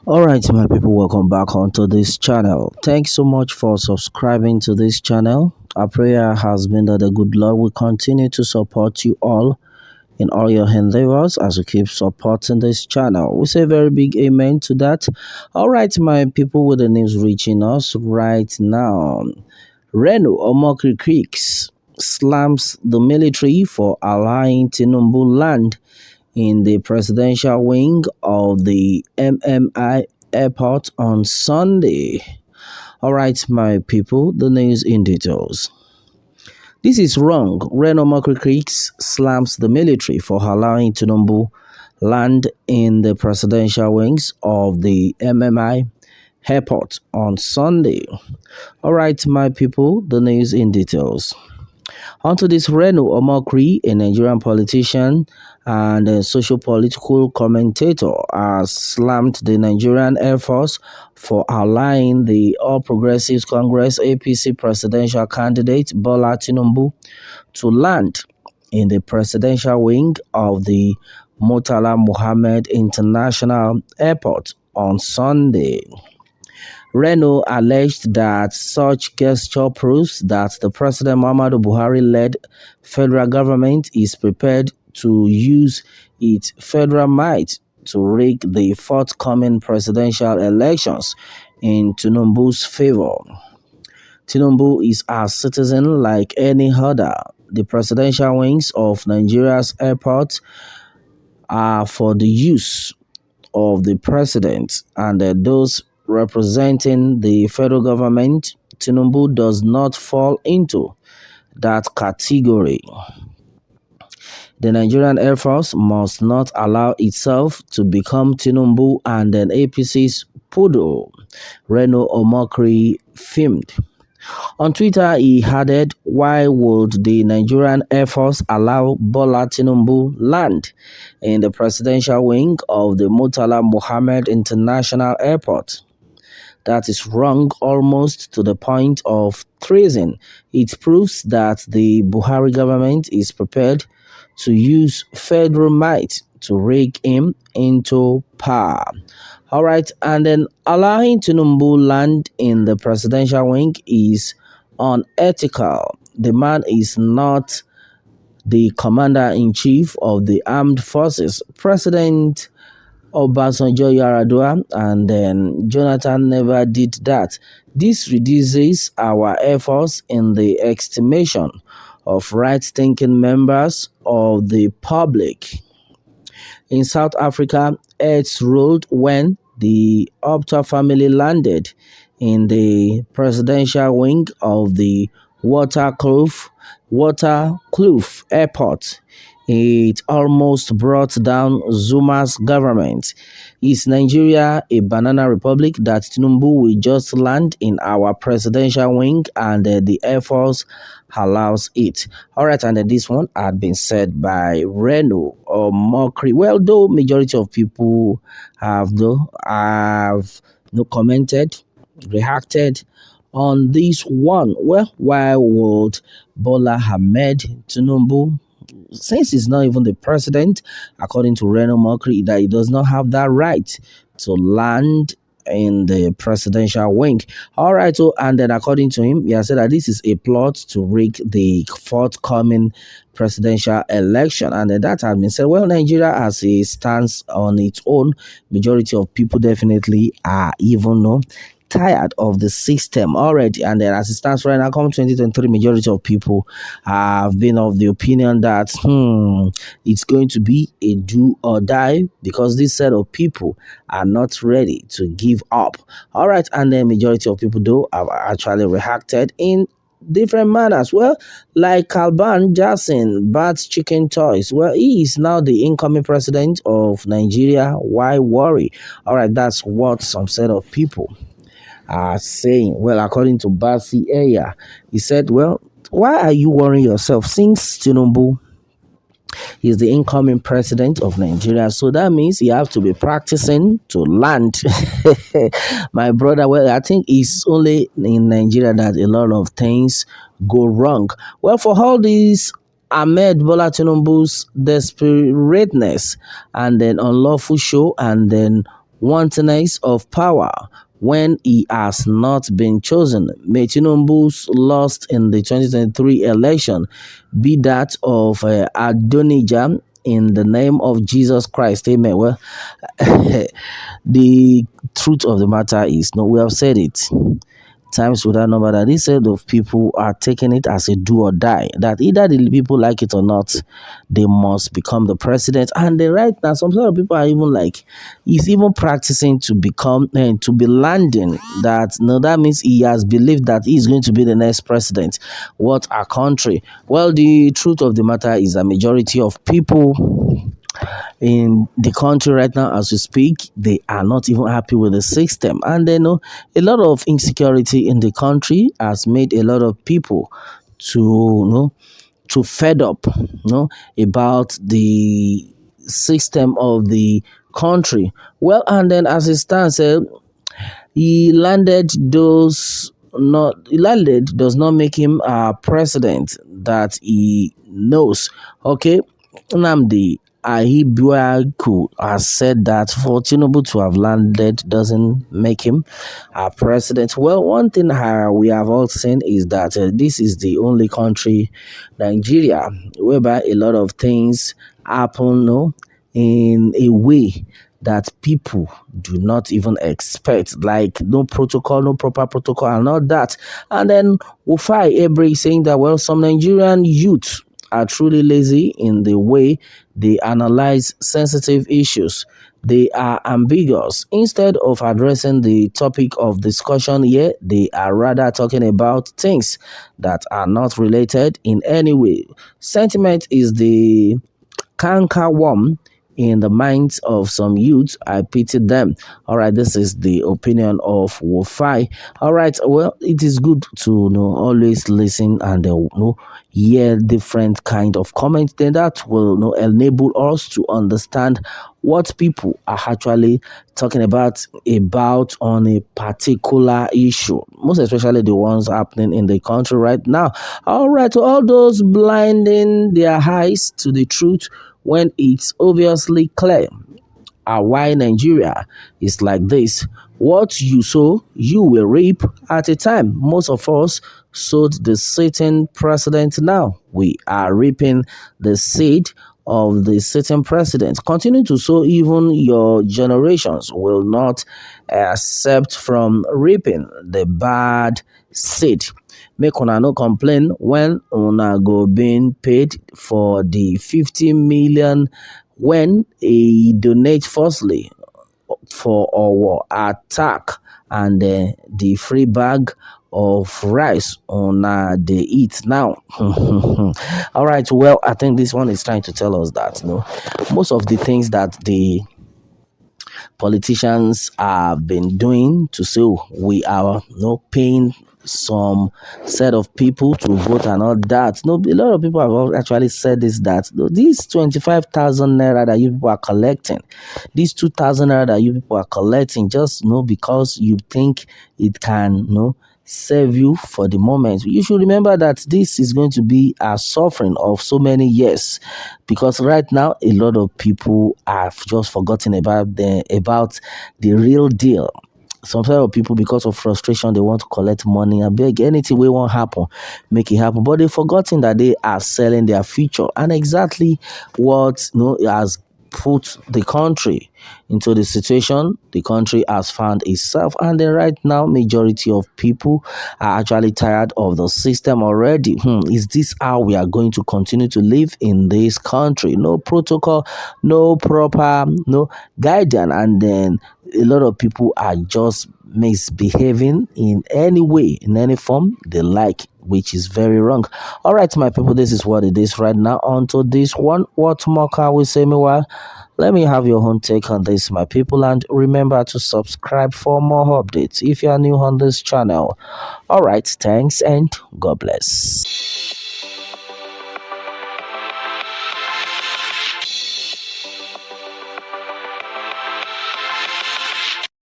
All right, my people, welcome back onto this channel. Thanks so much for subscribing to this channel. Our prayer has been that the good Lord will continue to support you all in all your endeavors as you keep supporting this channel. We say a very big amen to that. All right, my people, with the news reaching us right now. Reno Omokri Creeks slams the military for allowing Tinubu land in the presidential wing of the MMI airport on Sunday. All right, my people, the news in details. This is wrong. Reno Mokri Creeks slams the military for allowing Tinubu land in the presidential wings of the MMI airport on Sunday. All right, my people, the news in details. Onto this, Reno Omokri, a Nigerian politician and a socio-political commentator, has slammed the Nigerian Air Force for allowing the All Progressives Congress APC presidential candidate Bola Tinubu to land in the presidential wing of the Murtala Muhammed International Airport on Sunday. Reno alleged that such gesture proves that the President Muhammadu Buhari-led federal government is prepared to use its federal might to rig the forthcoming presidential elections in Tinubu's favor. Tinubu is a citizen like any other. The presidential wings of Nigeria's airports are for the use of the president and those representing the federal government. Tinubu does not fall into that category. The Nigerian Air Force must not allow itself to become Tinubu and then APC's poodle, Reno Omokri filmed. On Twitter, he added, "Why would the Nigerian Air Force allow Bola Tinubu land in the presidential wing of the Murtala Muhammed International Airport? That is wrong, almost to the point of treason. It proves that the Buhari government is prepared to use federal might to rig him into power." All right, and then allowing Tinubu land in the presidential wing is unethical. The man is not the commander-in-chief of the armed forces. President Obasanjo Yaradua and then Jonathan never did that. This reduces our efforts in the estimation of right-thinking members of the public. In South Africa, heads rolled when the Opta family landed in the presidential wing of the Waterkloof Airport. It almost brought down Zuma's government. Is Nigeria a banana republic that Tinubu will just land in our presidential wing and the Air Force allows it? All right, and this one had been said by Reno or Mokri. Well, though majority of people have commented, reacted on this one. Well, why would Bola Ahmed Tinubu, since he's not even the president, according to Reno Mokri, that he does not have that right to land in the presidential wing? All right, so and then according to him, he has said that this is a plot to rig the forthcoming presidential election, and then that has been said. Well, Nigeria has a stance on its own. Majority of people definitely are even tired of the system already, and then as it stands right now, come 2023, majority of people have been of the opinion that it's going to be a do or die, because this set of people are not ready to give up. All right, and then majority of people though have actually reacted in different manners. Well, like Kalban Jasin, Bat's Chicken Toys. Well, he is now the incoming president of Nigeria. Why worry? All right, that's what some set of people are saying. Well, according to Basi Eya, he said, well, why are you worrying yourself since Tinubu is the incoming president of Nigeria? So that means you have to be practicing to land. My brother, well, I think it's only in Nigeria that a lot of things go wrong. Well, for all these Ahmed Bola Tinubu's desperateness and then unlawful show and then wantonness of power when he has not been chosen. May Tinubu's loss in the 2023 election be that of Adonijah in the name of Jesus Christ. Amen. Well, the truth of the matter is, no, we have said it times without number that this set of people are taking it as a do or die. That either the people like it or not, they must become the president. And they right now, some sort of people are even like, he's even practicing to become and to be landing. That no, that means he has believed that he's going to be the next president. What a country! Well, the truth of the matter is, a majority of people in the country right now as we speak, they are not even happy with the system. And they know a lot of insecurity in the country has made a lot of people to to fed up about the system of the country. Well, and then as it stands, he landed those not he landed does not make him a president that he knows. Okay, Nnamdi Ahibuaku has said that for Tinubu to have landed doesn't make him a president. Well, one thing we have all seen is that this is the only country, Nigeria, whereby a lot of things happen, no, in a way that people do not even expect, like no protocol, no proper protocol, and all that. And then Wufai Ebre saying that, well, some Nigerian youth are truly lazy in the way they analyze sensitive issues. They are ambiguous. Instead of addressing the topic of discussion here, they are rather talking about things that are not related in any way. Sentiment is the canker worm in the minds of some youths. I pity them. All right, this is the opinion of Wofai. All right, well, it is good to always listen and hear different kind of comments. Then that will enable us to understand what people are actually talking about on a particular issue, most especially the ones happening in the country right now. All right, to all those blinding their eyes to the truth when it's obviously clear why Nigeria is like this. What you sow, you will reap at a time. Most of us sowed the sitting president now. We are reaping the seed of the sitting president. Continue to sow, even your generations will not accept from reaping the bad seed. Make una no complain when una go being paid for the 50 million when he donate firstly for our attack and the free bag of rice on the eat now. All right, well, I think this one is trying to tell us that most of the things that the politicians have been doing to say we are paying some set of people to vote and all that. No, a lot of people have actually said this, that these 25,000 naira that you people are collecting, these 2,000 naira that you people are collecting, just because you think it can serve you for the moment. You should remember that this is going to be a suffering of so many years, because right now a lot of people have just forgotten about the real deal. Some sort of people, because of frustration, they want to collect money and beg anything will won't happen, make it happen. But they've forgotten that they are selling their future, and exactly what has put the country into the situation the country has found itself. And then right now, majority of people are actually tired of the system already. Is this how we are going to continue to live in this country? No protocol, no proper guidance, and then a lot of people are just misbehaving in any way, in any form they like, which is very wrong. All right, my people, this is what it is right now. Onto this one, what more can we say? Meanwhile, let me have your own take on this, my people, and remember to subscribe for more updates if you are new on this channel. All right, thanks and God bless.